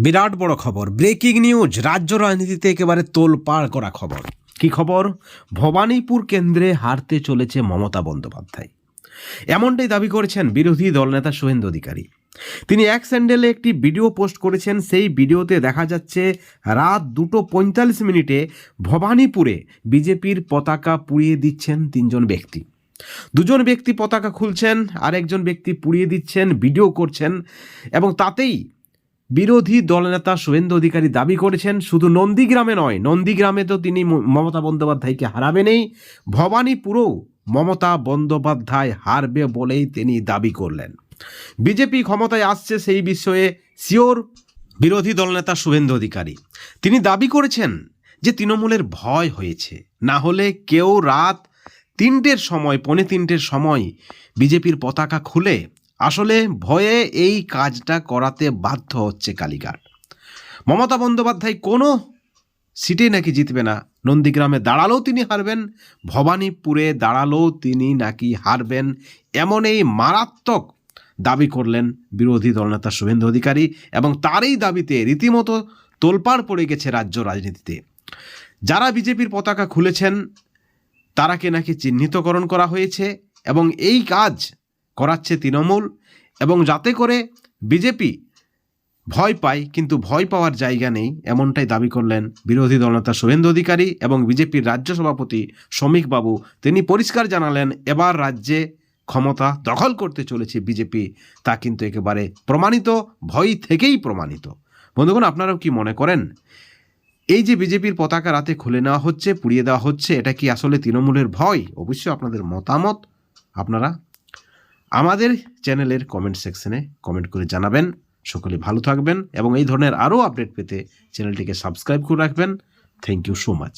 বিরাট বড় খবর, breaking news. রাজ্য রাজনীতিতে একেবারে তোলপাড় করা খবর। কি খবর? ভবানীপুর কেন্দ্রে হারতে চলেছে মমতা বন্দ্যোপাধ্যায়, এমনটাই দাবি করেছেন বিরোধী দলনেতা শুভেন্দু অধিকারী। তিনি এক স্যান্ডেলে একটি ভিডিও পোস্ট করেছেন। সেই ভিডিওতে দেখা যাচ্ছে রাত 2:45 ভবানীপুরে বিজেপির পতাকা পুড়িয়ে দিচ্ছেন তিনজন ব্যক্তি। দুজন ব্যক্তি পতাকা খুলছেন, আরেকজন ব্যক্তি পুড়িয়ে দিচ্ছেন, ভিডিও করছেন। এবং তাতেই বিরোধী দলনেতা শুভেন্দু অধিকারী দাবি করেছেন শুধু নন্দীগ্রামে নয়, নন্দীগ্রামে তো তিনি মমতা বন্দ্যোপাধ্যায়কে হারাবেনই, ভবানীপুরেও মমতা বন্দ্যোপাধ্যায় হারবে বলেই তিনি দাবি করলেন। বিজেপি ক্ষমতায় আসছে সেই বিষয়ে শিওর বিরোধী দলনেতা শুভেন্দু অধিকারী। তিনি দাবি করেছেন যে তৃণমূলের ভয় হয়েছে, না হলে কেউ রাত 3টের সময়, 3:45 সময় বিজেপির পতাকা খুলে আসলে ভয়ে এই কাজটা করাতে বাধ্য হচ্ছে কালীঘাট। মমতা বন্দ্যোপাধ্যায় কোনো সিটে নাকি জিতবে না, নন্দীগ্রামে দাঁড়ালেও তিনি হারবেন, ভবানীপুরে দাঁড়ালেও তিনি নাকি হারবেন, এমন এই মারাত্মক দাবি করলেন বিরোধী দলনেতা শুভেন্দু অধিকারী। এবং তারই দাবিতে রীতিমতো তোলপাড় পড়ে গেছে রাজ্য রাজনীতিতে। যারা বিজেপির পতাকা খুলেছেন তারাকে নাকি চিহ্নিতকরণ করা হয়েছে এবং এই কাজ করাচ্ছে তৃণমূল, এবং যাতে করে বিজেপি ভয় পায়, কিন্তু ভয় পাওয়ার জায়গা নেই, এমনটাই দাবি করলেন বিরোধী দলনেতা শুভেন্দু অধিকারী। এবং বিজেপির রাজ্য সভাপতি শ্রমিক বাবু তিনি পরিষ্কার জানালেন এবার রাজ্যে ক্ষমতা দখল করতে চলেছে বিজেপি। তা কিন্তু একেবারে প্রমাণিত, ভয় থেকেই প্রমাণিত। বন্ধুগণ, আপনারাও কি মনে করেন এই যে বিজেপির পতাকা রাতে খুলে নেওয়া হচ্ছে, পুড়িয়ে দেওয়া হচ্ছে, এটা কি আসলে তৃণমূলের ভয়? অবশ্যই আপনাদের মতামত আপনারা আমাদের চ্যানেলের কমেন্ট সেকশনে কমেন্ট করে জানাবেন। সকলে ভালো থাকবেন এবং এই ধরনের আরও আপডেট পেতে চ্যানেলটিকে সাবস্ক্রাইব করে রাখবেন। Thank you so much.